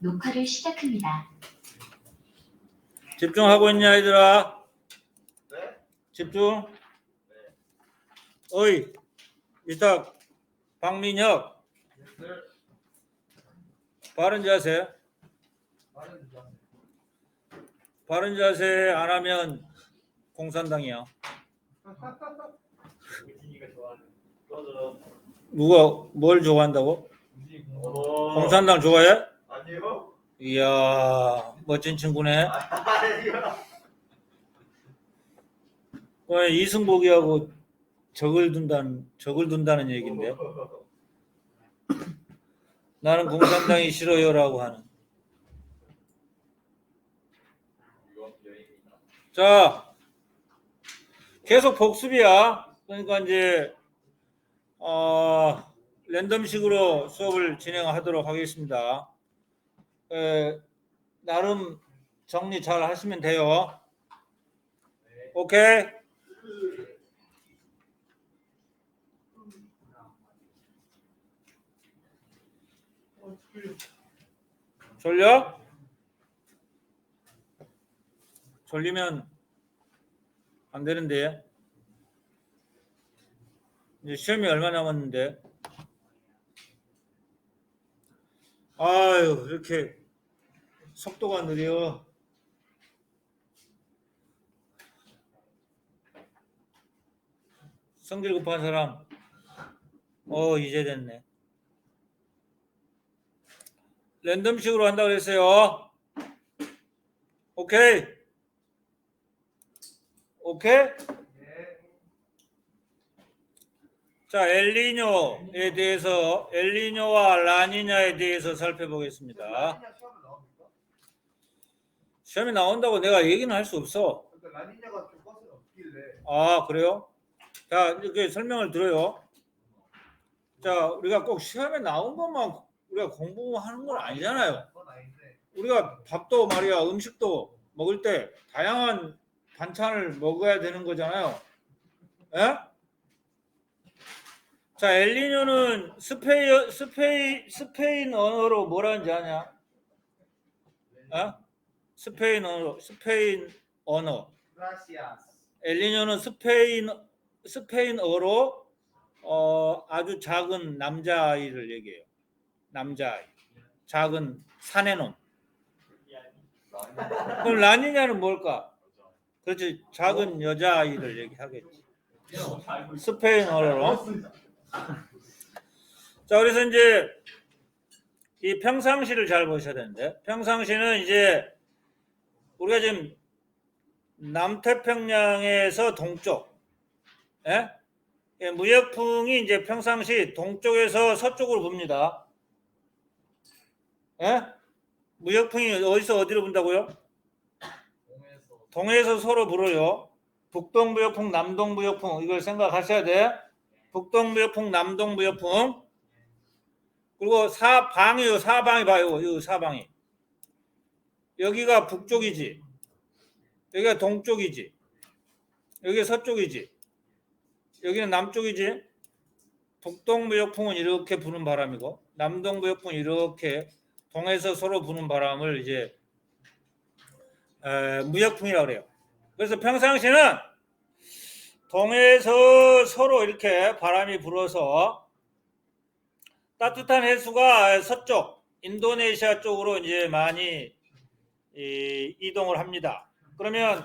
녹화를 시작합니다. 집중하고 있냐 얘들아? 네? 집중. 어이 이탁 박민혁 네. 바른 자세. 바른 자세 안 하면 공산당이야. 우진이가 좋아하는 꺼져. 누가 뭘 좋아한다고? 공산당 좋아해? 아니요. 이야 멋진 친구네. 아니요. 왜 이승복이하고 적을 둔다는 얘긴데 나는 공산당이 싫어요라고 하는. 자 계속 복습이야. 그러니까 이제 랜덤식으로 수업을 진행하도록 하겠습니다. 나름 정리 잘 하시면 돼요. 오케이? 졸려? 졸리면 안 되는데. 이제 시험이 얼마 남았는데. 아유, 이렇게 속도가 느려. 성질 급한 사람. 이제 됐네. 랜덤식으로 한다고 그랬어요. 오케이? 오케이? 자, 엘니뇨에 대해서, 엘니뇨와 라니냐에 대해서 살펴보겠습니다. 시험에 나온다고 내가 얘기는 할 수 없어. 그러니까 라니냐가 좀 것은 없길래. 아, 그래요? 자, 이렇게 설명을 들어요. 자, 우리가 꼭 시험에 나온 것만 우리가 공부하는 건 아니잖아요. 그건 아닌데. 우리가 밥도 말이야, 음식도 먹을 때 다양한 반찬을 먹어야 되는 거잖아요. 예? 자, 엘니뇨는 스페인 언어로 뭐라는지 아냐? 스페인 언어. 그라시아스. 엘니뇨는 스페인어로 아주 작은 남자아이를 얘기해요. 남자아이. 작은 사내놈. 그럼 라니냐는 뭘까? 그렇지. 작은 여자아이를 얘기하겠지. 스페인어로. 자, 그래서 이제 이 평상시를 잘 보셔야 되는데, 평상시는 이제 우리가 지금 남태평양에서 동쪽, 예? 무역풍이 이제 평상시 동쪽에서 서쪽으로 붑니다. 예? 무역풍이 어디서 어디로 분다고요? 동해에서 서로 불어요. 북동무역풍, 남동무역풍, 이걸 생각하셔야 돼. 북동무역풍, 남동무역풍. 그리고 사방이요. 사방이 봐요. 이 사방이. 여기가 북쪽이지. 여기가 동쪽이지. 여기가 서쪽이지. 여기는 남쪽이지. 북동무역풍은 이렇게 부는 바람이고, 남동무역풍은 이렇게 동해에서 서로 부는 바람을 이제 무역풍이라고 그래요. 그래서 평상시는 동해에서 서로 이렇게 바람이 불어서 따뜻한 해수가 서쪽 인도네시아 쪽으로 이제 많이 이동을 합니다. 그러면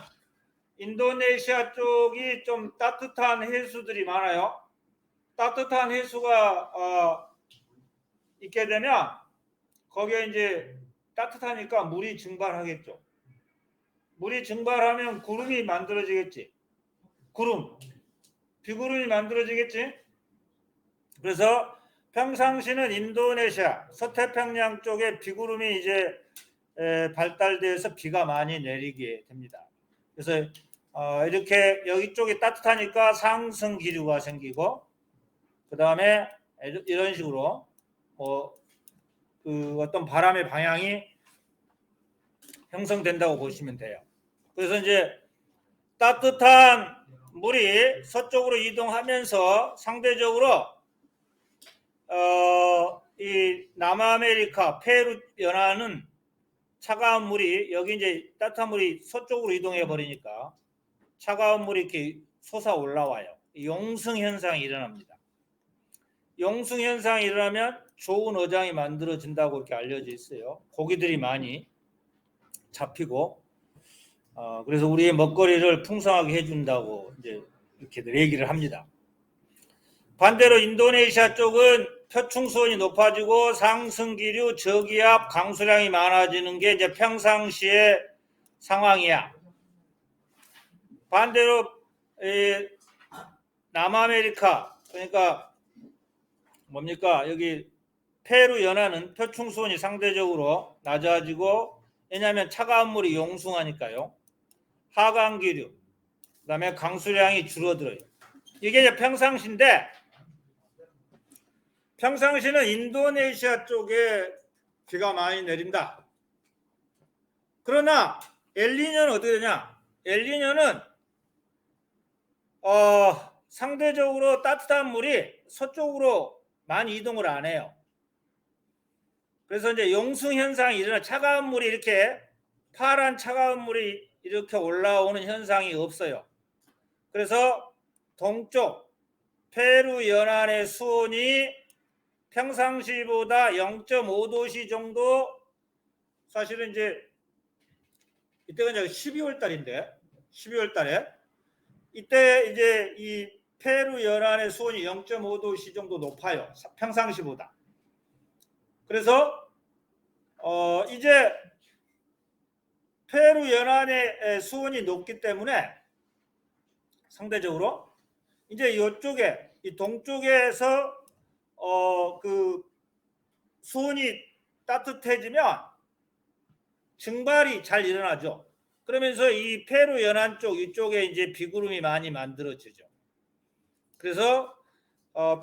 인도네시아 쪽이 좀 따뜻한 해수들이 많아요. 따뜻한 해수가 있게 되면 거기에 이제 따뜻하니까 물이 증발하겠죠. 물이 증발하면 구름이 만들어지겠지. 구름, 비구름이 만들어지겠지. 그래서 평상시는 인도네시아 서태평양 쪽에 비구름이 이제 발달돼서 비가 많이 내리게 됩니다. 그래서 이렇게 여기 쪽이 따뜻하니까 상승 기류가 생기고, 그 다음에 이런 식으로 그 어떤 바람의 방향이 형성된다고 보시면 돼요. 그래서 이제 따뜻한 물이 서쪽으로 이동하면서 상대적으로 이 남아메리카 페루 연안은 차가운 물이 여기 이제 따뜻한 물이 서쪽으로 이동해 버리니까 차가운 물이 이렇게 솟아 올라와요. 용승 현상이 일어납니다. 용승 현상이 일어나면 좋은 어장이 만들어진다고 이렇게 알려져 있어요. 고기들이 많이 잡히고 그래서 우리의 먹거리를 풍성하게 해준다고 이제 이렇게들 얘기를 합니다. 반대로 인도네시아 쪽은 표충수온이 높아지고 상승기류, 저기압, 강수량이 많아지는 게 이제 평상시의 상황이야. 반대로 남아메리카 그러니까 뭡니까 여기 페루 연안은 표충수온이 상대적으로 낮아지고 왜냐하면 차가운 물이 용숭하니까요. 하강기류 그다음에 강수량이 줄어들어요. 이게 이제 평상시인데 평상시는 인도네시아 쪽에 비가 많이 내린다. 그러나 엘니뇨는 어떻게 되냐? 엘니뇨는 상대적으로 따뜻한 물이 서쪽으로 많이 이동을 안 해요. 그래서 이제 용승 현상이 일어나 차가운 물이 이렇게 파란 차가운 물이 이렇게 올라오는 현상이 없어요. 그래서 동쪽 페루 연안의 수온이 평상시보다 0.5도씨 정도 사실은 이제 이때가 이제 12월 달인데 12월 달에 이때 이제 이 페루 연안의 수온이 0.5도씨 정도 높아요. 평상시보다. 그래서 이제 페루 연안의 수온이 높기 때문에 상대적으로 이제 이쪽에 이 동쪽에서 그 수온이 따뜻해지면 증발이 잘 일어나죠. 그러면서 이 페루 연안 쪽 이쪽에 이제 비구름이 많이 만들어지죠. 그래서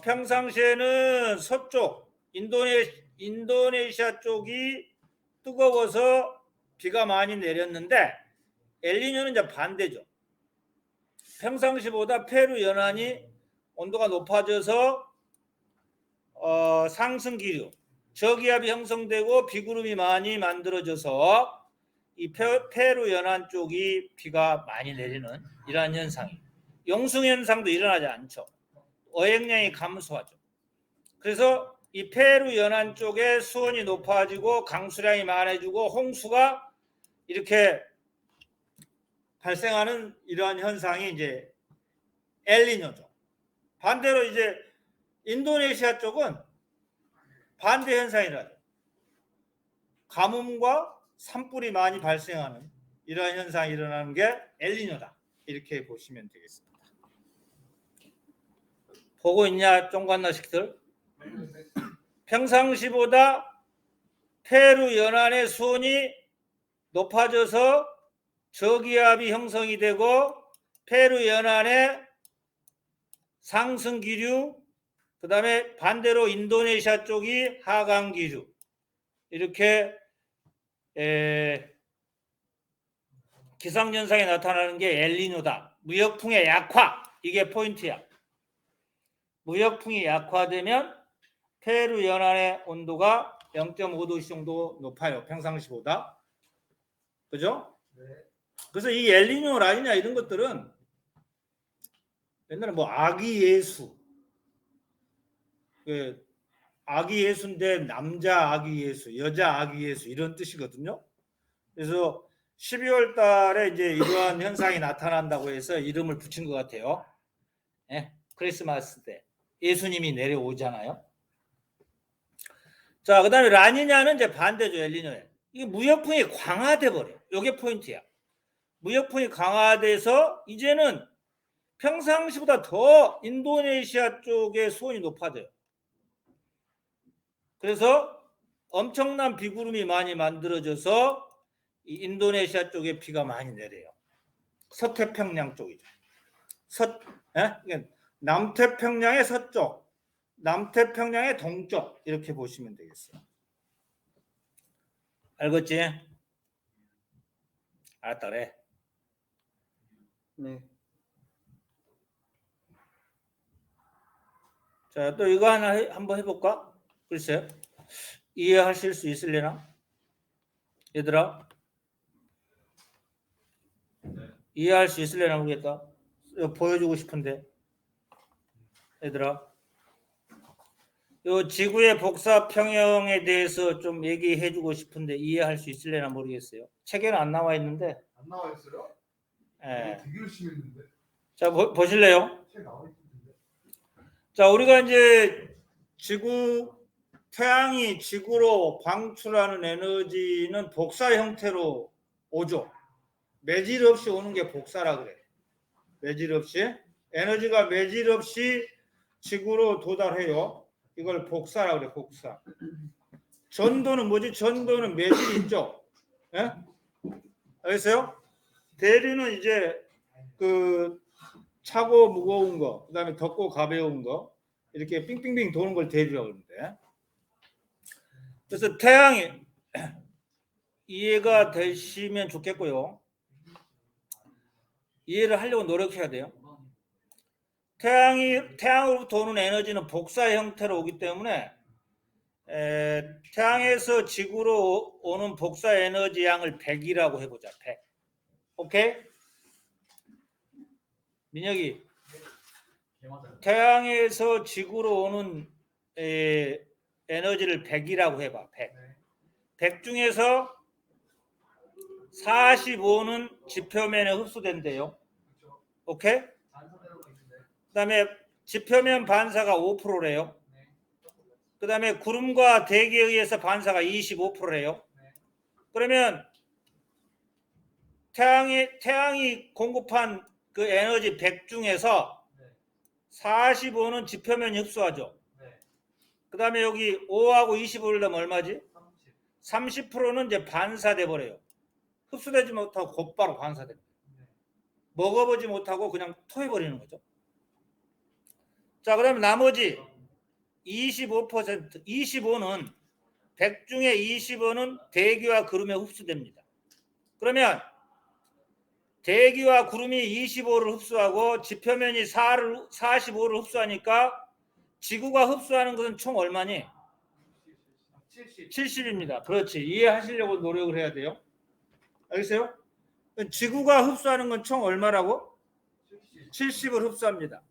평상시에는 서쪽 인도네시아 쪽이 뜨거워서 비가 많이 내렸는데 엘니뇨는 이제 반대죠. 평상시보다 페루 연안이 온도가 높아져서 상승기류, 저기압이 형성되고 비구름이 많이 만들어져서 이 페루 연안 쪽이 비가 많이 내리는 이러한 현상이 용승 현상도 일어나지 않죠. 어획량이 감소하죠. 그래서 이 페루 연안 쪽에 수온이 높아지고 강수량이 많아지고 홍수가 이렇게 발생하는 이러한 현상이 이제 엘니뇨죠. 반대로 이제 인도네시아 쪽은 반대 현상이라죠. 가뭄과 산불이 많이 발생하는 이러한 현상이 일어나는 게 엘니뇨다. 이렇게 보시면 되겠습니다. 보고 있냐 쫑관나식들? 평상시보다 페루 연안의 수온이 높아져서 저기압이 형성이 되고 페루 연안의 상승기류 그 다음에 반대로 인도네시아 쪽이 하강기류 이렇게 기상현상이 나타나는 게 엘니뇨다. 무역풍의 약화 이게 포인트야. 무역풍이 약화되면 페루 연안의 온도가 0.5도 정도 높아요. 평상시보다. 그죠? 네. 그래서 이 엘니뇨 라니냐 이런 것들은 옛날에 뭐 아기 예수 아기 예수인데 남자 아기 예수, 여자 아기 예수 이런 뜻이거든요. 그래서 12월 달에 이제 이러한 현상이 나타난다고 해서 이름을 붙인 것 같아요. 예, 크리스마스 때 예수님이 내려오잖아요. 자, 그다음에 라니냐는 이제 반대죠. 엘니뇨에. 이게 무역풍이 강화돼 버려. 이게 포인트야. 무역풍이 강화돼서 이제는 평상시보다 더 인도네시아 쪽의 수온이 높아져요. 그래서 엄청난 비구름이 많이 만들어져서 이 인도네시아 쪽에 비가 많이 내려요. 서태평양 쪽이죠. 남태평양의 서쪽, 남태평양의 동쪽 이렇게 보시면 되겠어요. 알겠지? 알았다 그래. 네. 자, 또 이거 하나 한번 해볼까? 글쎄요. 이해하실 수 있으려나? 얘들아? 이해할 수 있으려나 모르겠다. 이거 보여주고 싶은데. 얘들아. 요 지구의 복사 평형에 대해서 좀 얘기해 주고 싶은데 이해할 수 있으려나 모르겠어요. 책에는 안 나와 있는데. 안 나와 있어요? 예. 되게 열심히 했는데. 자, 보실래요? 책 나와 있는데. 자, 우리가 이제 태양이 지구로 방출하는 에너지는 복사 형태로 오죠. 매질 없이 오는 게 복사라 그래. 매질 없이. 에너지가 매질 없이 지구로 도달해요. 이걸 복사라 그래, 복사. 전도는 뭐지? 전도는 매질이 있죠. 예? 알겠어요? 대류는 이제 그 차고 무거운 거, 그다음에 덥고 가벼운 거 이렇게 빙빙빙 도는 걸 대류라고 그러는데. 그래서 태양이 이해가 되시면 좋겠고요. 이해를 하려고 노력해야 돼요. 태양으로부터 오는 에너지는 복사 형태로 오기 때문에 태양에서 지구로 오는 복사 에너지 양을 100이라고 해보자. 100. 오케이? 민혁이, 태양에서 지구로 오는 에너지를 100이라고 해봐. 100. 100 중에서 45는 지표면에 흡수된대요. 오케이? 그 다음에 지표면 반사가 5%래요. 그 다음에 구름과 대기에 의해서 반사가 25%래요. 그러면 태양이 공급한 그 에너지 100 중에서 45는 지표면이 흡수하죠. 그 다음에 여기 5하고 25를 넣으면 얼마지? 30%는 이제 반사돼 버려요. 흡수되지 못하고 곧바로 반사됩니다. 먹어보지 못하고 그냥 토해버리는 거죠. 자, 그러면 나머지 25%, 25는 100 중에 25는 대기와 구름에 흡수됩니다. 그러면 대기와 구름이 25를 흡수하고 지표면이 45를 흡수하니까 지구가 흡수하는 것은 총 얼마니? 70입니다. 그렇지. 이해하시려고 노력을 해야 돼요. 알겠어요? 지구가 흡수하는 건 총 얼마라고? 70을 흡수합니다.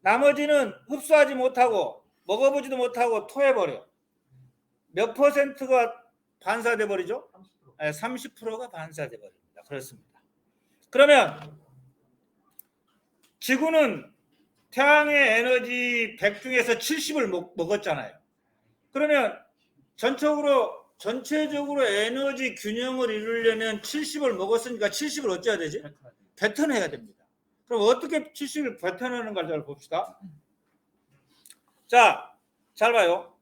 나머지는 흡수하지 못하고 먹어보지도 못하고 토해버려. 몇 퍼센트가 반사돼 버리죠? 30%가 반사돼 버립니다. 그렇습니다. 그러면 지구는 태양의 에너지 100 중에서 70을 먹었잖아요. 그러면 전체적으로 에너지 균형을 이루려면 70을 먹었으니까 70을 어찌해야 되지? 뱉어내야 됩니다. 그럼 어떻게 70을 뱉어내는가를 잘 봅시다. 자, 잘 봐요.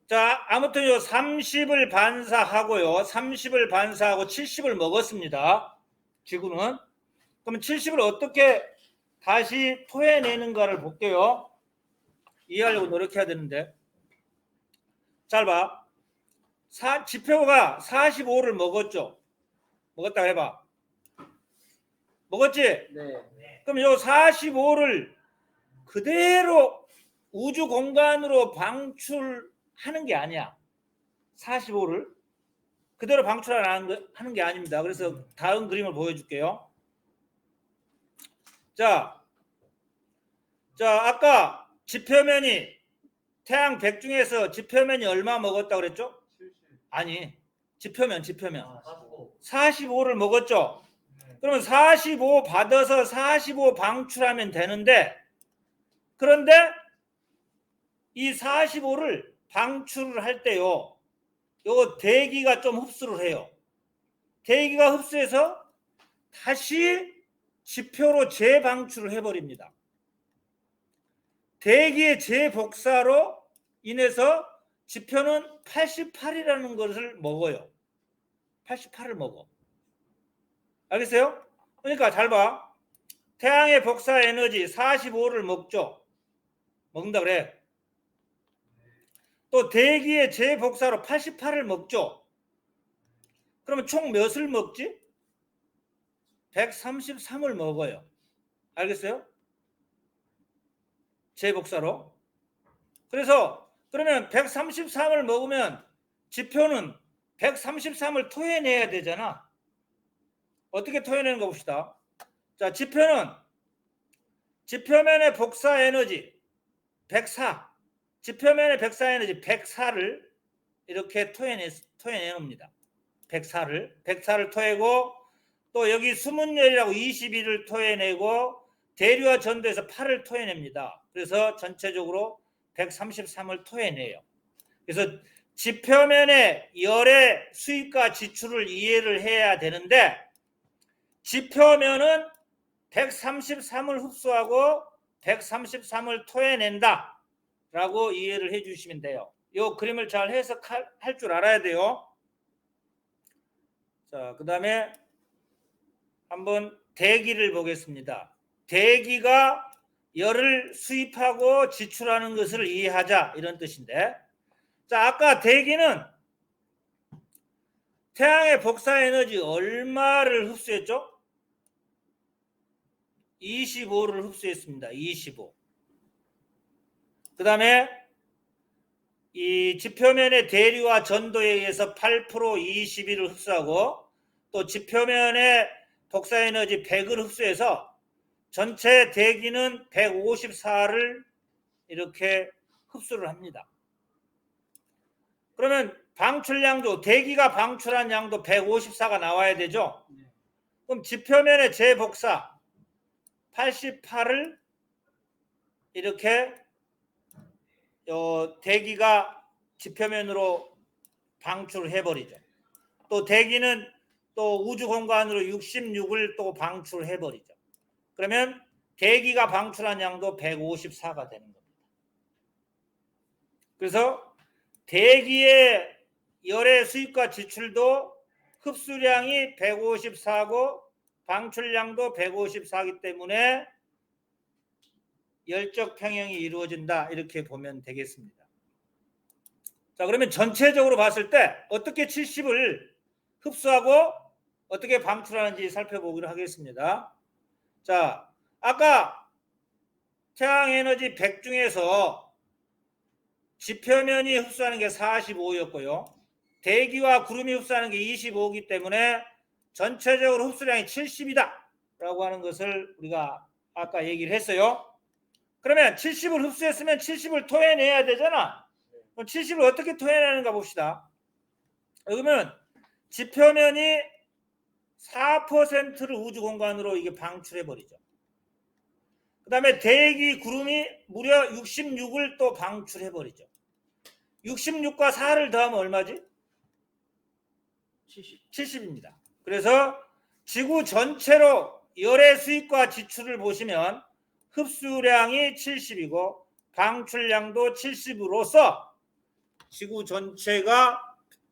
자, 아무튼 요 30을 반사하고요. 30을 반사하고 70을 먹었습니다. 지구는. 그럼 70을 어떻게 다시 토해내는가를 볼게요. 이해하려고 노력해야 되는데. 잘 봐. 지표가 45를 먹었죠. 먹었다 해봐. 먹었지? 네. 그럼 요 45를 그대로 우주 공간으로 방출하는 게 아니야. 45를 그대로 방출하는 게 아닙니다. 그래서 다음 그림을 보여줄게요. 자, 아까 지표면이 태양 100 중에서 지표면이 얼마 먹었다고 그랬죠? 아니, 지표면 45를 먹었죠. 그러면 45 받아서 45 방출하면 되는데, 그런데 이 45를 방출을 할 때요, 요 대기가 좀 흡수를 해요. 대기가 흡수해서 다시 지표로 재방출을 해버립니다. 대기의 재복사로 인해서 지표는 88이라는 것을 먹어요. 88을 먹어. 알겠어요? 그러니까 잘 봐. 태양의 복사 에너지 45를 먹죠. 먹는다 그래. 또 대기의 재복사로 88을 먹죠. 그러면 총 몇을 먹지? 133을 먹어요. 알겠어요? 재복사로. 그래서 그러면 133을 먹으면 지표는 133을 토해내야 되잖아. 어떻게 토해내는 거 봅시다. 자, 지표는 지표면의 복사 에너지 104, 지표면의 복사 에너지 104를 이렇게 토해내옵니다. 104를 토해고, 또 여기 수문열이라고 22를 토해내고, 대류와 전도에서 8을 토해냅니다. 그래서 전체적으로 133을 토해내요. 그래서 지표면의 열의 수입과 지출을 이해를 해야 되는데, 지표면은 133을 흡수하고 133을 토해낸다 라고 이해를 해 주시면 돼요. 이 그림을 잘 해석할 줄 알아야 돼요. 자, 그 다음에 한번 대기를 보겠습니다. 대기가 열을 수입하고 지출하는 것을 이해하자, 이런 뜻인데, 자, 아까 대기는 태양의 복사 에너지 얼마를 흡수했죠? 25를 흡수했습니다. 25. 그 다음에 이 지표면의 대류와 전도에 의해서 8% 21을 흡수하고, 또 지표면의 복사 에너지 100을 흡수해서 전체 대기는 154를 이렇게 흡수를 합니다. 그러면 방출량도, 대기가 방출한 양도 154가 나와야 되죠. 그럼 지표면의 재복사 88을 이렇게 대기가 지표면으로 방출해버리죠. 또 대기는 또 우주 공간으로 66을 또 방출해버리죠. 그러면 대기가 방출한 양도 154가 되는 겁니다. 그래서 대기의 열의 수입과 지출도 흡수량이 154고 방출량도 154이기 때문에 열적 평형이 이루어진다, 이렇게 보면 되겠습니다. 자, 그러면 전체적으로 봤을 때 어떻게 70을 흡수하고 어떻게 방출하는지 살펴보기로 하겠습니다. 자, 아까 태양에너지 100 중에서 지표면이 흡수하는 게 45였고요. 대기와 구름이 흡수하는 게 25이기 때문에 전체적으로 흡수량이 70이다 라고 하는 것을 우리가 아까 얘기를 했어요. 그러면 70을 흡수했으면 70을 토해내야 되잖아. 그럼 70을 어떻게 토해내는가 봅시다. 그러면 지표면이 4%를 우주 공간으로 이게 방출해버리죠. 그 다음에 대기 구름이 무려 66을 또 방출해버리죠. 66과 4를 더하면 얼마지? 70입니다. 그래서 지구 전체로 열의 수입과 지출을 보시면 흡수량이 70이고 방출량도 70으로서 지구 전체가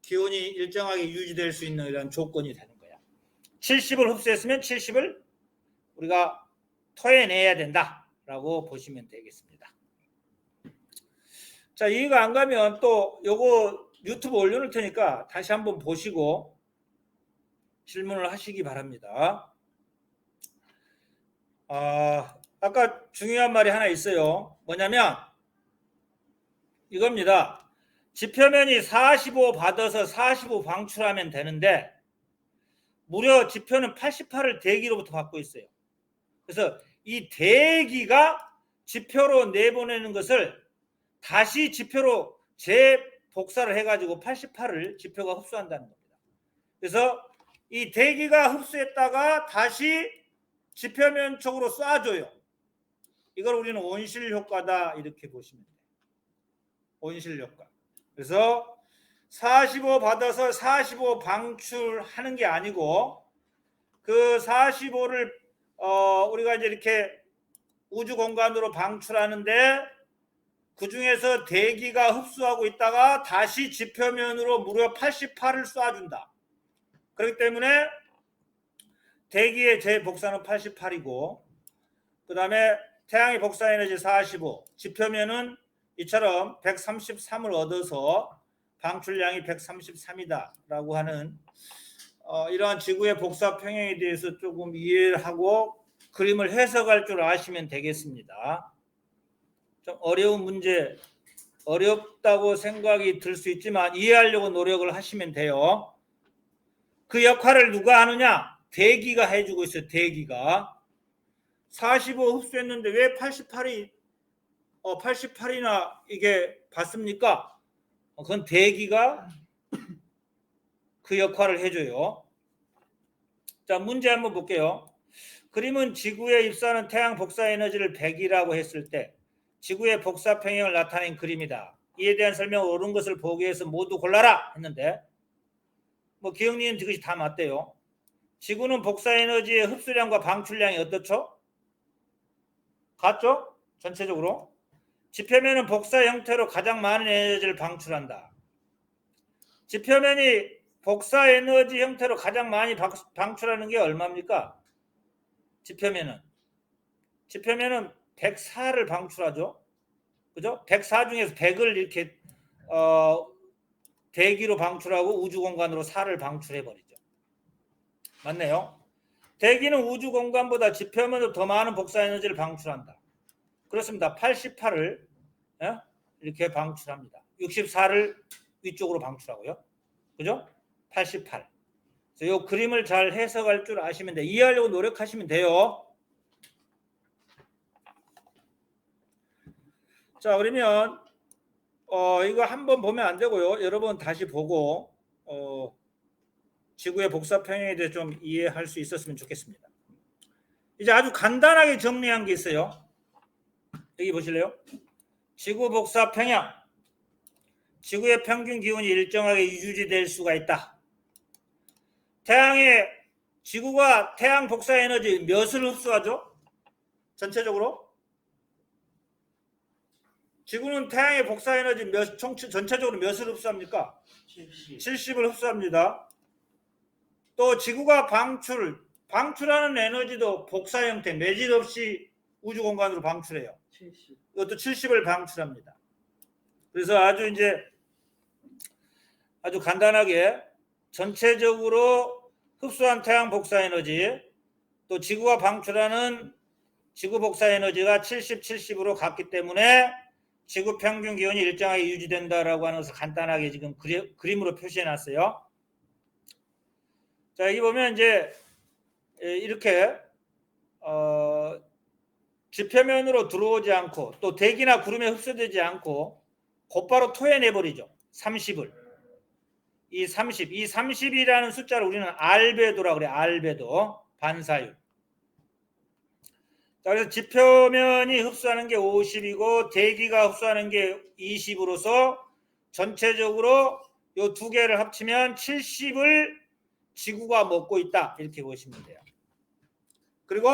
기온이 일정하게 유지될 수 있는 이런 조건이 되는 거야. 70을 흡수했으면 70을 우리가 토해내야 된다라고 보시면 되겠습니다. 자, 이해가 안 가면 또 요거 유튜브 올려놓을 테니까 다시 한번 보시고 질문을 하시기 바랍니다. 아까 중요한 말이 하나 있어요. 뭐냐면 이겁니다. 지표면이 45 받아서 45 방출하면 되는데 무려 지표는 88을 대기로부터 받고 있어요. 그래서 이 대기가 지표로 내보내는 것을 다시 지표로 재복사를 해가지고 88을 지표가 흡수한다는 겁니다. 그래서 이 대기가 흡수했다가 다시 지표면 쪽으로 쏴줘요. 이걸 우리는 온실 효과다, 이렇게 보시면 돼요. 온실 효과. 그래서 45 받아서 45 방출하는 게 아니고 그 45를 우리가 이제 이렇게 우주 공간으로 방출하는데 그 중에서 대기가 흡수하고 있다가 다시 지표면으로 무려 88을 쏴준다. 그렇기 때문에 대기의 재복사는 88이고 그 다음에 태양의 복사 에너지 45, 지표면은 이처럼 133을 얻어서 방출량이 133이다 라고 하는 이러한 지구의 복사 평형에 대해서 조금 이해를 하고 그림을 해석할 줄 아시면 되겠습니다. 좀 어려운 문제 어렵다고 생각이 들 수 있지만 이해하려고 노력을 하시면 돼요. 그 역할을 누가 하느냐? 대기가 해주고 있어요. 대기가. 45 흡수했는데 왜 88이나 이게 받습니까? 그건 대기가 그 역할을 해줘요. 자, 문제 한번 볼게요. 그림은 지구에 입수하는 태양 복사 에너지를 100이라고 했을 때 지구의 복사 평형을 나타낸 그림이다. 이에 대한 설명을 옳은 것을 보기 위해서 모두 골라라 했는데 뭐 기억니은 그것이 다 맞대요. 지구는 복사 에너지의 흡수량과 방출량이 어떻죠? 같죠? 전체적으로. 지표면은 복사 형태로 가장 많은 에너지를 방출한다. 지표면이 복사 에너지 형태로 가장 많이 방출하는 게 얼마입니까? 지표면은 104를 방출하죠. 그죠? 104 중에서 100을 이렇게 대기로 방출하고 우주 공간으로 4를 방출해 버리죠. 맞네요. 대기는 우주 공간보다 지표면으로 더 많은 복사 에너지를 방출한다. 그렇습니다. 88을 이렇게 방출합니다. 64를 위쪽으로 방출하고요. 그죠? 88. 이 그림을 잘 해석할 줄 아시면 돼요. 이해하려고 노력하시면 돼요. 자, 그러면 이거 한번 보면 안 되고요. 여러 번 다시 보고 지구의 복사 평형에 대해 좀 이해할 수 있었으면 좋겠습니다. 이제 아주 간단하게 정리한 게 있어요. 여기 보실래요? 지구 복사 평형. 지구의 평균 기온이 일정하게 유지될 수가 있다. 지구가 태양 복사 에너지 몇을 흡수하죠? 전체적으로? 지구는 태양의 복사 에너지 전체적으로 몇을 흡수합니까? 70을 흡수합니다. 또 지구가 방출하는 에너지도 복사 형태, 매질 없이 우주 공간으로 방출해요. 이것도 70을 방출합니다. 그래서 아주 간단하게 전체적으로 흡수한 태양 복사 에너지, 또 지구가 방출하는 지구 복사 에너지가 70, 70으로 같기 때문에 지구 평균 기온이 일정하게 유지된다라고 하는 것을 간단하게 지금 그림으로 표시해 놨어요. 자, 여기 보면 이제 이렇게 지표면으로 들어오지 않고 또 대기나 구름에 흡수되지 않고 곧바로 토해내 버리죠. 30을. 이 30이라는 숫자를 우리는 알베도라고 그래요. 알베도. 반사율. 자, 그래서 지표면이 흡수하는 게 50이고 대기가 흡수하는 게 20으로서 전체적으로 이 두 개를 합치면 70을 지구가 먹고 있다. 이렇게 보시면 돼요. 그리고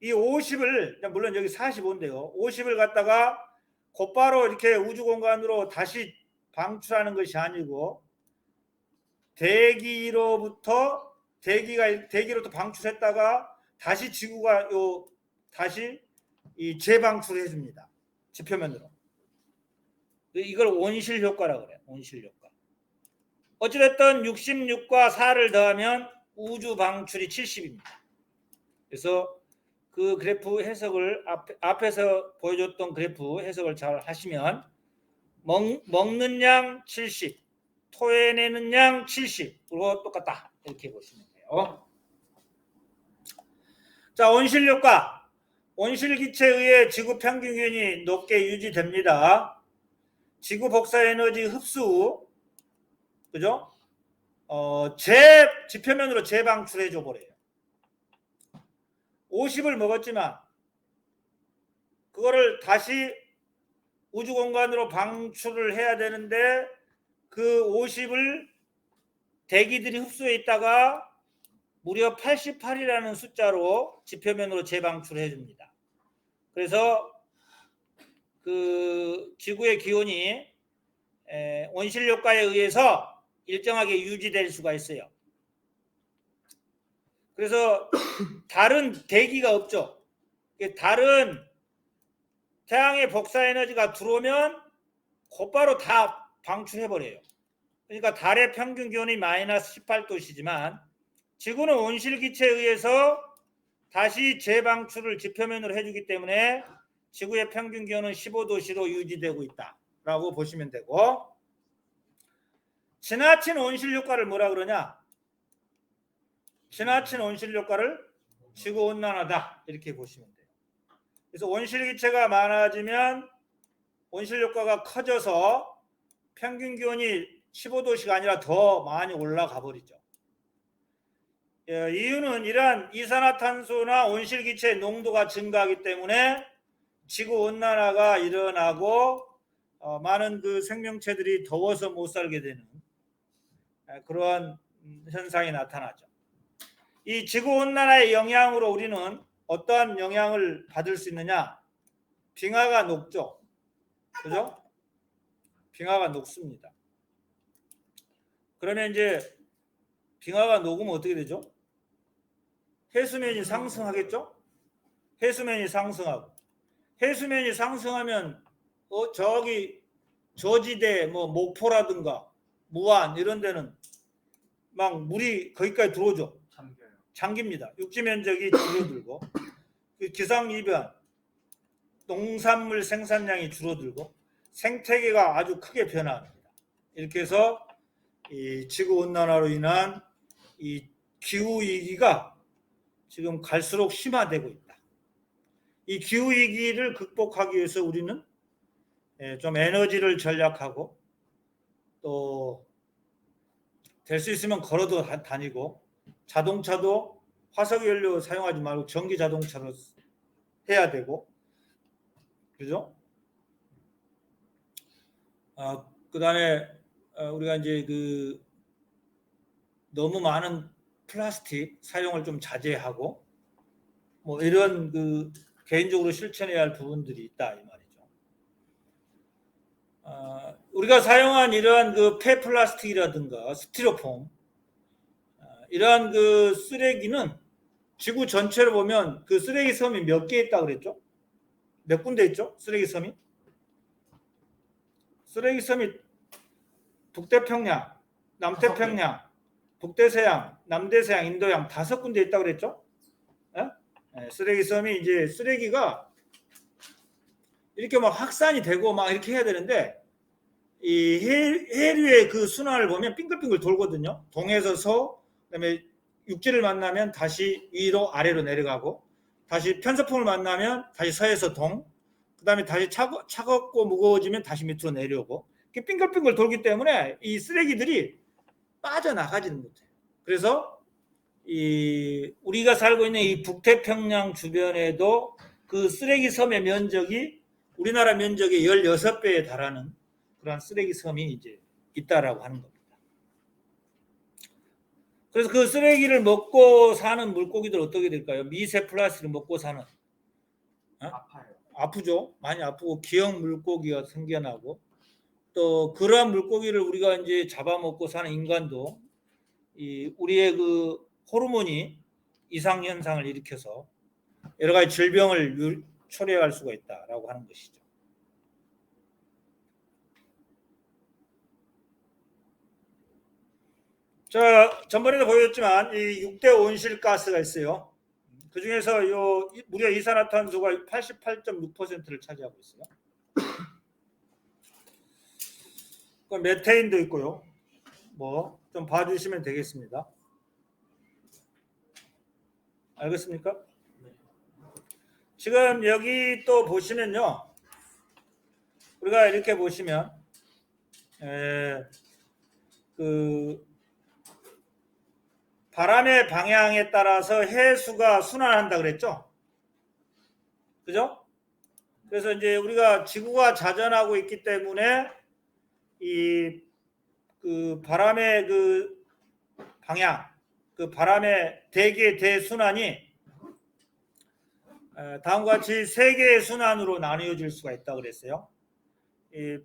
이 50을 물론 여기 45인데요. 50을 갖다가 곧바로 이렇게 우주 공간으로 다시 방출하는 것이 아니고 대기로부터 방출했다가 다시 지구가 다시 재방출해 줍니다. 지표면으로. 이걸 온실 효과라고 그래요. 온실 효과. 어찌됐든 66과 4를 더하면 우주 방출이 70입니다. 그래서 그 그래프 해석을 앞에서 보여줬던 그래프 해석을 잘 하시면 먹는 양 70, 토해내는 양 70으로 똑같다. 이렇게 보시면 돼요. 자, 온실 효과. 온실 기체에 의해 지구 평균 기온이 높게 유지됩니다. 지구 복사 에너지 흡수, 그죠? 지표면으로 재방출해 줘 버려요. 50을 먹었지만 그거를 다시 우주 공간으로 방출을 해야 되는데 그 50을 대기들이 흡수해 있다가 무려 88이라는 숫자로 지표면으로 재방출해 줍니다. 그래서 그 지구의 기온이 온실 효과에 의해서 일정하게 유지될 수가 있어요. 그래서 다른 대기가 없죠. 다른 태양의 복사 에너지가 들어오면 곧바로 다 방출해 버려요. 그러니까 달의 평균 기온이 마이너스 18도시지만 지구는 온실 기체에 의해서 다시 재방출을 지표면으로 해주기 때문에 지구의 평균 기온은 15도씨로 유지되고 있다라고 보시면 되고, 지나친 온실 효과를 뭐라 그러냐? 지나친 온실 효과를 지구 온난화다 이렇게 보시면 돼요. 그래서 온실 기체가 많아지면 온실 효과가 커져서 평균 기온이 15도씨가 아니라 더 많이 올라가 버리죠. 이유는 이러한 이산화탄소나 온실 기체의 농도가 증가하기 때문에 지구 온난화가 일어나고 많은 그 생명체들이 더워서 못 살게 되는 그러한 현상이 나타나죠. 이 지구 온난화의 영향으로 우리는 어떠한 영향을 받을 수 있느냐? 빙하가 녹죠. 그죠? 빙하가 녹습니다. 그러면 이제 빙하가 녹으면 어떻게 되죠? 해수면이 상승하겠죠? 해수면이 상승하고, 해수면이 상승하면 저기 저지대 뭐 목포라든가 무안 이런 데는 막 물이 거기까지 들어오죠. 잠겨요. 잠깁니다. 육지 면적이 줄어들고, 기상이변, 농산물 생산량이 줄어들고 생태계가 아주 크게 변화합니다. 이렇게 해서 이 지구 온난화로 인한 이 기후 위기가 지금 갈수록 심화되고 있다. 이 기후 위기를 극복하기 위해서 우리는 좀 에너지를 절약하고, 또 될 수 있으면 걸어도 다니고, 자동차도 화석 연료 사용하지 말고 전기 자동차로 해야 되고, 그죠? 그다음에 우리가 이제 그 너무 많은 플라스틱 사용을 좀 자제하고, 뭐 이런 그 개인적으로 실천해야 할 부분들이 있다 이 말이죠. 우리가 사용한 이러한 그 폐플라스틱이라든가 스티로폼, 이러한 그 쓰레기는 지구 전체로 보면 그 쓰레기 섬이 몇 개 있다 그랬죠? 몇 군데 있죠? 쓰레기 섬이? 쓰레기 섬이 북태평양, 남태평양, 북대서양, 남대서양, 인도양 5군데 있다 그랬죠? 쓰레기 섬이 이제 쓰레기가 이렇게 막 확산이 되고 막 이렇게 해야 되는데, 이 해류의 그 순환을 보면 빙글빙글 돌거든요. 동에서 서, 그다음에 육지를 만나면 다시 위로 아래로 내려가고, 다시 편서풍을 만나면 다시 서에서 동, 그다음에 다시 차갑고 무거워지면 다시 밑으로 내려오고, 이렇게 빙글빙글 돌기 때문에 이 쓰레기들이 빠져나가지는 못해요. 그래서 이 우리가 살고 있는 이 북태평양 주변에도 그 쓰레기 섬의 면적이 우리나라 면적의 16배에 달하는 그런 쓰레기 섬이 이제 있다라고 하는 겁니다. 그래서 그 쓰레기를 먹고 사는 물고기들 어떻게 될까요? 미세 플라스틱을 먹고 사는, 아파요. 아프죠. 많이 아프고 기형 물고기가 생겨나고, 또 그러한 물고기를 우리가 이제 잡아먹고 사는 인간도 이 우리의 그 호르몬이 이상 현상을 일으켜서 여러 가지 질병을 초래할 수가 있다라고 하는 것이죠. 자, 전번에도 보였지만 이 6대 온실가스가 있어요. 그 중에서 무려 이산화탄소가 88.6%를 차지하고 있어요. 메테인도 있고요. 뭐 좀 봐주시면 되겠습니다. 알겠습니까? 지금 여기 또 보시면요, 우리가 이렇게 보시면 그 바람의 방향에 따라서 해수가 순환한다 그랬죠? 그죠? 그래서 이제 우리가 지구가 자전하고 있기 때문에 이 그 바람의 그 방향, 그 바람의 대기의 대순환이 다음과 같이 3개의 순환으로 나뉘어질 수가 있다 그랬어요. 이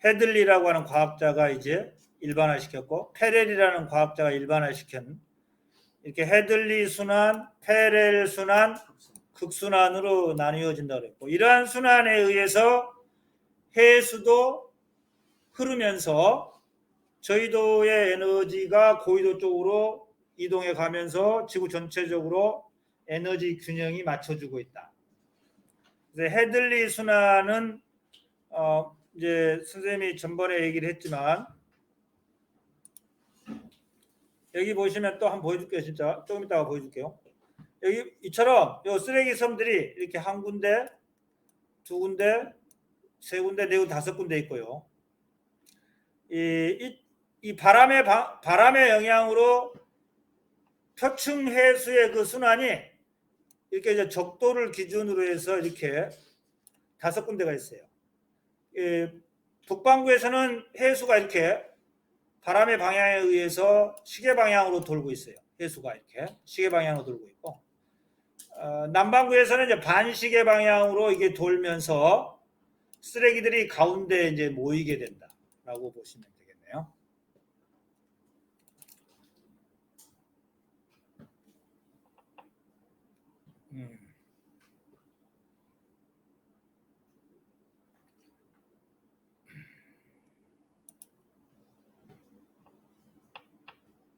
헤들리라고 하는 과학자가 이제 일반화시켰고, 페렐이라는 과학자가 일반화시킨, 이렇게 헤들리 순환, 페렐 순환, 극순환으로 나뉘어진다 그랬고, 이러한 순환에 의해서 해수도 흐르면서 저희도의 에너지가 고위도 쪽으로 이동해 가면서 지구 전체적으로 에너지 균형이 맞춰주고 있다. 그래서 헤들리 순환은 이제 선생님이 전번에 얘기를 했지만 여기 보시면 또 한번 보여줄게요. 진짜 조금 이따가 보여줄게요. 여기 이처럼 요 쓰레기 섬들이 이렇게 한 군데, 두 군데, 세 군데, 네 군데, 다섯 군데 있고요. 이 바람의 영향으로 표층 해수의 그 순환이 이렇게 이제 적도를 기준으로 해서 이렇게 다섯 군데가 있어요. 북반구에서는 해수가 이렇게 바람의 방향에 의해서 시계 방향으로 돌고 있어요. 해수가 이렇게 시계 방향으로 돌고 있고, 남반구에서는 이제 반시계 방향으로 이게 돌면서 쓰레기들이 가운데 이제 모이게 된다라고 보시면 되겠네요.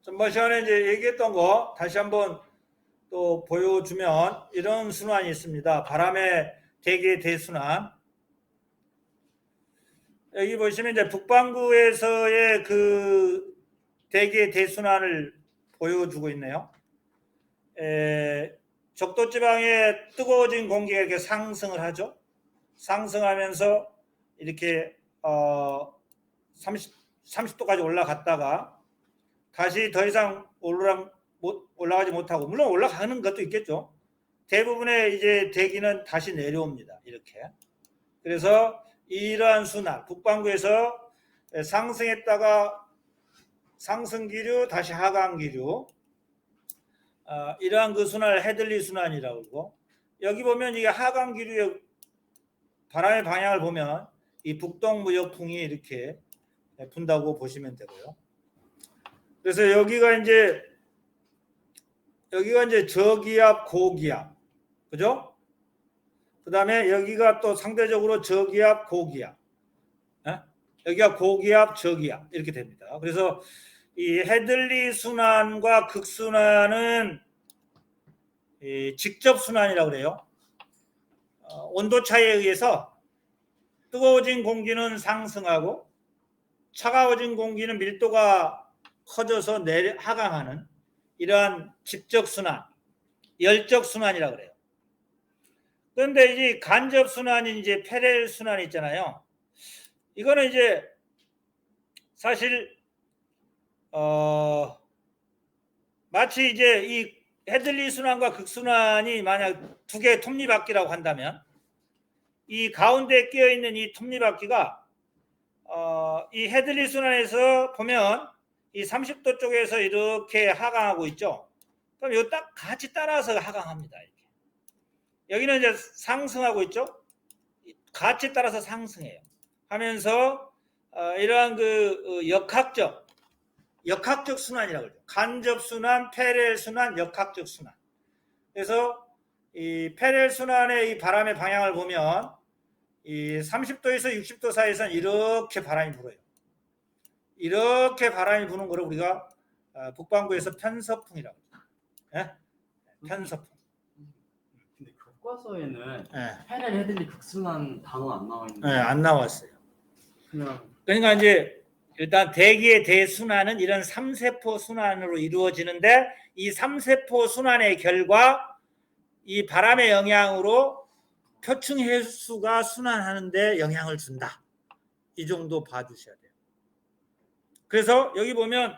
전번 시간에 이제 얘기했던 거 다시 한번 또 보여주면 이런 순환이 있습니다. 바람의 대기의 대순환. 여기 보시면 이제 북반구에서의 그 대기의 대순환을 보여주고 있네요. 적도 지방에 뜨거워진 공기가 이렇게 상승을 하죠. 상승하면서 이렇게 30도까지 올라갔다가 다시 더 이상 올라가지 못하고, 물론 올라가는 것도 있겠죠. 대부분의 이제 대기는 다시 내려옵니다. 이렇게. 그래서 이러한 순환, 북반구에서 상승했다가 상승 기류, 다시 하강 기류, 이러한 그 순환을 헤들리 순환이라고 그러고, 여기 보면 이게 하강 기류의 바람의 방향을 보면 이 북동무역풍이 이렇게 분다고 보시면 되고요. 그래서 여기가 이제 저기압, 고기압, 그죠? 그 다음에 여기가 또 상대적으로 저기압, 고기압, 여기가 고기압, 저기압 이렇게 됩니다. 그래서 이 헤들리 순환과 극순환은 직접 순환이라고 그래요. 온도 차이에 의해서 뜨거워진 공기는 상승하고 차가워진 공기는 밀도가 커져서 하강하는 이러한 직접 순환, 열적 순환이라고 그래요. 그런데 이제 간접 순환인 이제 패렐 순환이 있잖아요. 이거는 이제 사실 마치 이제 이 헤들리 순환과 극순환이 만약 두 개의 톱니바퀴라고 한다면 이 가운데 끼어 있는 이 톱니바퀴가 이 헤들리 순환에서 보면 이 30도 쪽에서 이렇게 하강하고 있죠. 그럼 이거 딱 같이 따라서 하강합니다. 이렇게. 여기는 이제 상승하고 있죠. 같이 따라서 상승해요. 하면서 이러한 그 역학적 순환이라고 그러죠. 간접 순환, 패렐 순환, 역학적 순환. 그래서 이 패렐 순환의 이 바람의 방향을 보면 이 30도에서 60도 사이에서는 이렇게 바람이 불어요. 이렇게 바람이 부는 거를 우리가 북반구에서 편서풍이라고 합니다. 예? 편서풍. 근데 교과서에는 예. 패렐 헤들리 극순환 단어 안 나와 있는데. 예, 안 나왔어요. 그냥 그러니까 이제 일단 대기의 대순환은 이런 3세포 순환으로 이루어지는데 이 3세포 순환의 결과 이 바람의 영향으로 표층 해수가 순환하는데 영향을 준다. 이 정도 봐주셔야 돼요. 그래서 여기 보면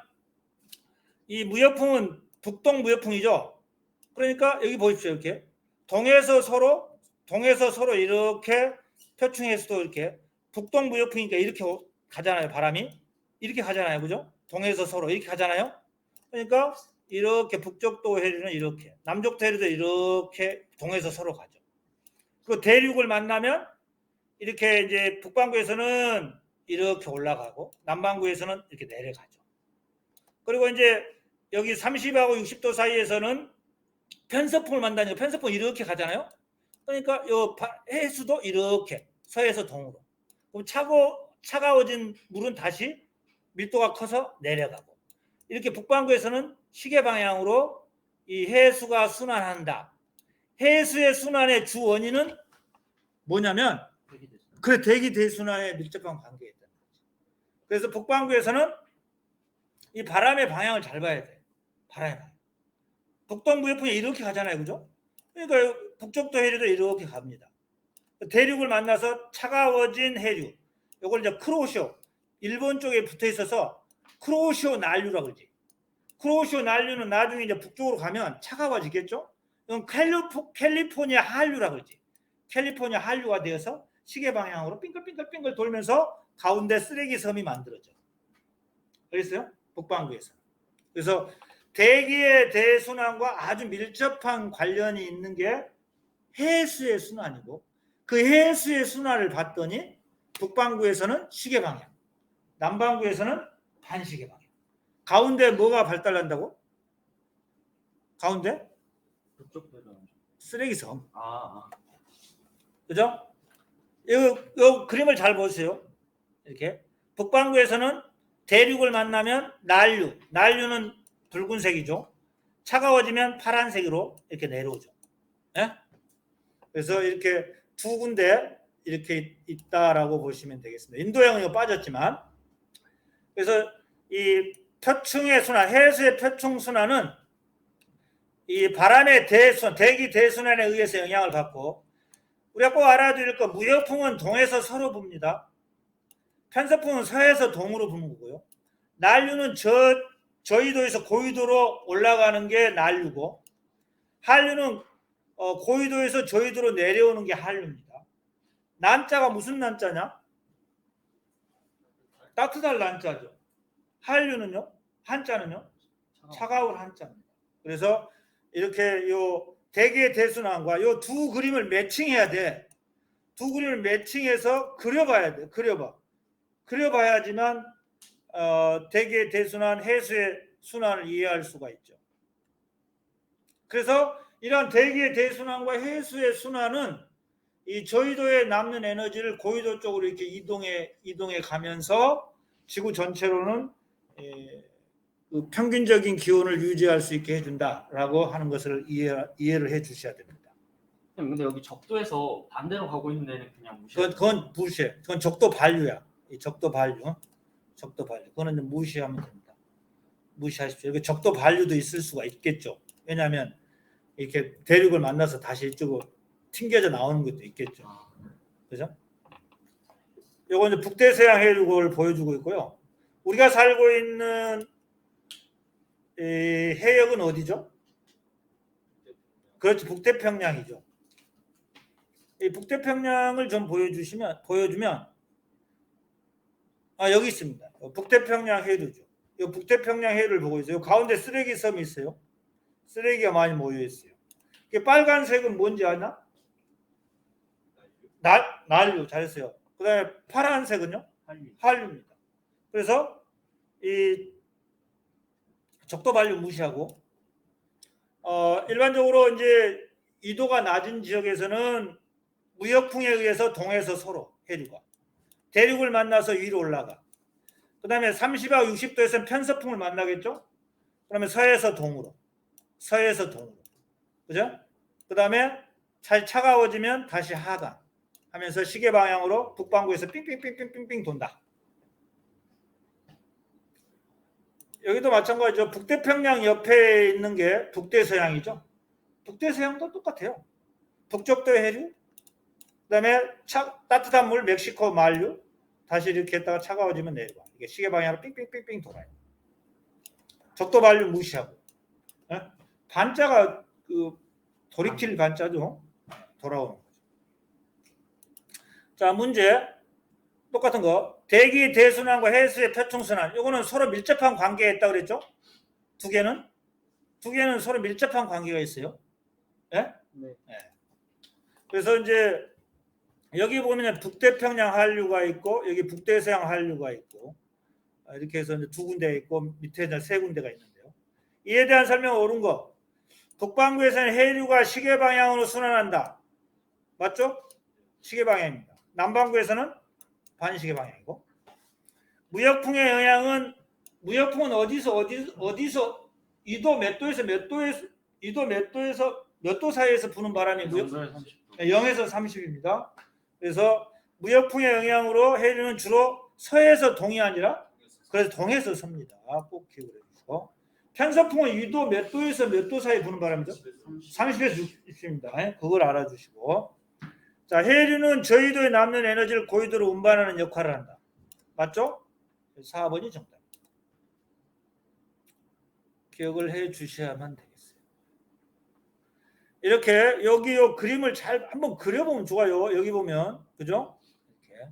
이 무역풍은 북동 무역풍이죠. 그러니까 여기 보십시오. 이렇게 동에서 서로 이렇게 표층 해수도 이렇게 북동 무역풍이니까 이렇게 가잖아요. 바람이 이렇게 가잖아요. 그죠? 동에서 서로 이렇게 가잖아요. 그러니까 이렇게 북쪽도 해류는 이렇게, 남쪽도 해류도 이렇게 동에서 서로 가죠. 그 대륙을 만나면 이렇게 이제 북반구에서는 이렇게 올라가고 남반구에서는 이렇게 내려가죠. 그리고 이제 여기 30하고 60도 사이에서는 편서풍을 만나니까 편서풍 이렇게 가잖아요. 그러니까 요 해수도 이렇게 서에서 동으로. 그럼 차가워진 물은 다시 밀도가 커서 내려가고, 이렇게 북반구에서는 시계 방향으로 이 해수가 순환한다. 해수의 순환의 주 원인은 뭐냐면 그래 대기 대순환에 밀접한 관계에 있다. 그래서 북반구에서는 이 바람의 방향을 잘 봐야 돼. 바람의 방향. 북동부 해풍이 이렇게 가잖아요, 그죠? 그러니까 북쪽도 해류도 이렇게 갑니다. 대륙을 만나서 차가워진 해류, 이걸 이제 크로시오, 일본 쪽에 붙어 있어서 크로시오 난류라고 그러지. 크로시오 난류는 나중에 이제 북쪽으로 가면 차가워지겠죠? 이건 캘리포니아 한류라고 그러지. 캘리포니아 한류가 되어서 시계 방향으로 빙글빙글 돌면서 가운데 쓰레기 섬이 만들어져. 알겠어요? 북반구에서. 그래서 대기의 대순환과 아주 밀접한 관련이 있는 게 해수의 순환이고, 그 해수의 순환을 봤더니 북반구에서는 시계 방향, 남반구에서는 반시계 방향. 가운데 뭐가 발달한다고? 가운데 그쪽 배는 쓰레기 섬. 그죠? 이 그림을 잘 보세요. 이렇게 북반구에서는 대륙을 만나면 난류는 붉은색이죠. 차가워지면 파란색으로 이렇게 내려오죠. 예? 그래서 이렇게 두 군데 이렇게 있다라고 보시면 되겠습니다. 인도양은 이거 빠졌지만, 그래서 이 표층의 순환, 해수의 표층 순환은 이 바람의 대순, 대기 대순환에 의해서 영향을 받고, 우리가 꼭 알아야 될 거, 무역풍은 동에서 서로 붑니다. 편서풍은 서에서 동으로 부는 거고요. 난류는 저위도에서 고위도로 올라가는 게 난류고, 한류는 고위도에서 저위도로 내려오는 게 한류입니다. 난자가 무슨 난자냐? 따뜻할 난자죠. 한류는요? 한자는요? 차가울 한자입니다. 그래서 이렇게 요 대기의 대순환과 요 두 그림을 매칭해야 돼. 두 그림을 매칭해서 그려봐야 돼. 그려봐야지만 대기의 대순환, 해수의 순환을 이해할 수가 있죠. 그래서 이런 대기의 대순환과 해수의 순환은 이 저위도에 남는 에너지를 고위도 쪽으로 이렇게 이동해 가면서 지구 전체로는 그 평균적인 기온을 유지할 수 있게 해준다라고 하는 것을 이해를 해 주셔야 됩니다. 근데 여기 적도에서 반대로 가고 있는 데는 그냥 무시해. 그건 무시해. 그건 적도 반류야. 이 적도 반류. 그거는 무시하면 됩니다. 무시하십시오. 여기 적도 반류도 있을 수가 있겠죠. 왜냐하면 이렇게 대륙을 만나서 다시 이쪽으로 튕겨져 나오는 것도 있겠죠. 그죠? 이건 이제 북대서양 해륙을 보여주고 있고요. 우리가 살고 있는 이 해역은 어디죠? 그렇죠. 북태평양이죠. 이 북태평양을 좀 보여주면 여기 있습니다. 북태평양 해류죠. 이 북태평양 해류를 보고 있어요. 가운데 쓰레기 섬이 있어요. 쓰레기가 많이 모여 있어요. 이게 빨간색은 뭔지 아나? 난류. 잘했어요. 그다음에 파란색은요? 한류입니다. 그래서 이 적도 반류 무시하고 일반적으로 이제 이도가 낮은 지역에서는 무역풍에 의해서 동에서 서로 해류가 대륙을 만나서 위로 올라가. 그다음에 30와 60도에서는 편서풍을 만나겠죠. 그러면 서에서 동으로. 그죠? 그다음에 잘 차가워지면 다시 하강 하면서 시계 방향으로 북반구에서 삥삥삥삥삥삥 돈다. 여기도 마찬가지죠. 북태평양 옆에 있는 게 북대서양이죠. 북대서양도 똑같아요. 북쪽도 해류, 그다음에 따뜻한 물 멕시코 만류, 다시 이렇게 했다가 차가워지면 내려와. 이게 시계 방향으로 삥삥삥삥 돌아요. 적도 반류 무시하고. 반자가 그 돌이킬 반자죠. 돌아오는 거죠. 자, 문제 똑같은 거. 대기 대순환과 해수의 표층순환. 이거는 서로 밀접한 관계에 있다고 그랬죠? 두 개는 서로 밀접한 관계가 있어요. 네? 네. 그래서 이제 여기 보면 북태평양 한류가 있고 여기 북대서양 한류가 있고 이렇게 해서 이제 두 군데 있고 밑에 세 군데가 있는데요. 이에 대한 설명은 옳은 거. 북반구에서는 해류가 시계 방향으로 순환한다. 맞죠? 시계 방향입니다. 남반구에서는 반시계 방향이고. 무역풍의 영향은 어디서 이도 몇 도에서 몇 도 사이에서 부는 바람이고요. 0에서 30입니다. 그래서 무역풍의 영향으로 해류는 주로 서에서 동이 아니라 그래서 동에서 섭니다. 꼭 기억을 해주시고 편서풍은 유도 몇 도에서 몇 도 사이 부는 바람이죠? 30에서 60입니다. 그걸 알아주시고 자 해류는 저희도에 남는 에너지를 고유도로 운반하는 역할을 한다. 맞죠? 4번이 정답. 기억을 해 주셔야만 되겠어요. 이렇게 여기 요 그림을 잘 한번 그려보면 좋아요. 여기 보면 그죠? 이렇게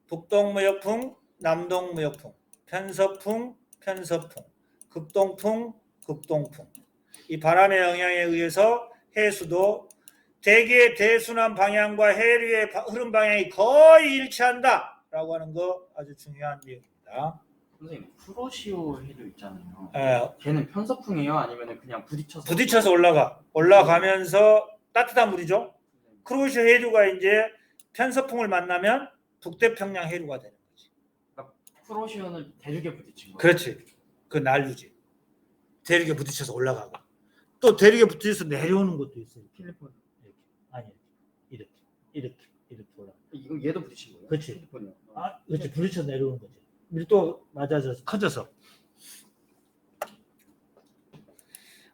북동무역풍, 남동무역풍, 편서풍, 편서풍, 극동풍, 극동풍. 이 바람의 영향에 의해서 해수도 대기의 대순환 방향과 해류의 흐름 방향이 거의 일치한다라고 하는 거 아주 중요한 내용입니다. 선생님 쿠로시오 해류 있잖아요. 예, 걔는 편서풍이에요? 아니면 그냥 부딪혀서 올라가면서 따뜻한 물이죠. 크로시아 해류가 이제 편서풍을 만나면 북태평양 해류가 되는 거지. 그러니까 쿠로시오는 대륙에 부딪힌 거예요. 그렇지. 그 난류지. 대륙에 부딪혀서 올라가고 또 대륙에 부딪혀서 내려오는 것도 있어요. 캘리포니아. 이렇게. 아니 이렇게 올라. 이거 얘도 부딪힌 거예요? 그렇지. 캘리포니아. 그렇지. 부딪혀 내려오는 거지. 물이 또 맞아서 커져서.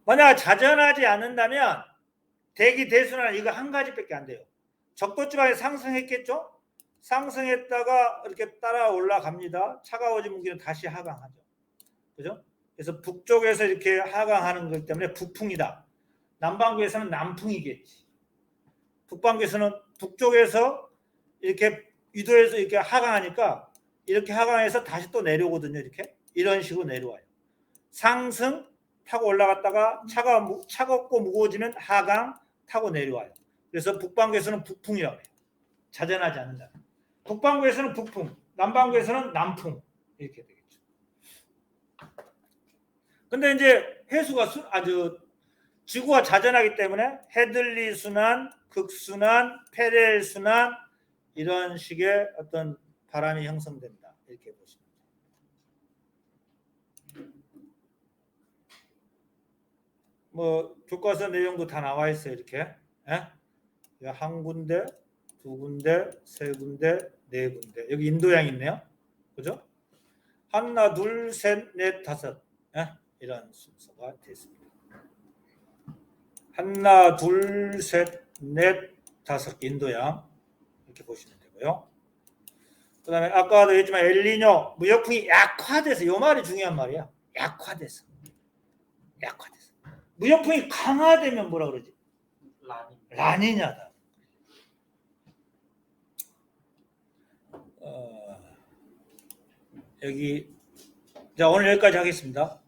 만약 자전하지 않는다면 대기 대순환 이거 한 가지밖에 안 돼요. 적도지방에 상승했겠죠? 상승했다가 이렇게 따라 올라갑니다. 차가워진 공기는 다시 하강하죠. 그죠? 그래서 북쪽에서 이렇게 하강하는 것 때문에 북풍이다. 남반구에서는 남풍이겠지. 북반구에서는 북쪽에서 이렇게 위도에서 이렇게 하강하니까 이렇게 하강해서 다시 또 내려오거든요. 이렇게 이런 식으로 내려와요. 상승 타고 올라갔다가 차갑고 무거워지면 하강 타고 내려와요. 그래서 북반구에서는 북풍이라고 해요. 자전하지 않는다. 북반구에서는 북풍, 남반구에서는 남풍 이렇게 되겠죠. 근데 이제 해수가 아주 지구가 자전하기 때문에 헤들리 순환, 극순환, 페렐 순환 이런 식의 어떤 바람이 형성된다. 이렇게 보시면 돼요. 뭐 교과서 내용도 다 나와 있어요. 이렇게 한 군데, 두 군데, 세 군데, 네 군데. 여기 인도양 있네요. 그죠? 하나, 둘, 셋, 넷, 다섯. 이런 순서가 됐습니다. 하나, 둘, 셋, 넷, 다섯. 인도양 이렇게 보시면 되고요. 그다음에 아까도 얘기했지만 엘니뇨 무역풍이 약화돼서 이 말이 중요한 말이야. 약화돼서. 무역풍이 강화되면 뭐라 그러지? 라니냐다. 여기 자 오늘 여기까지 하겠습니다.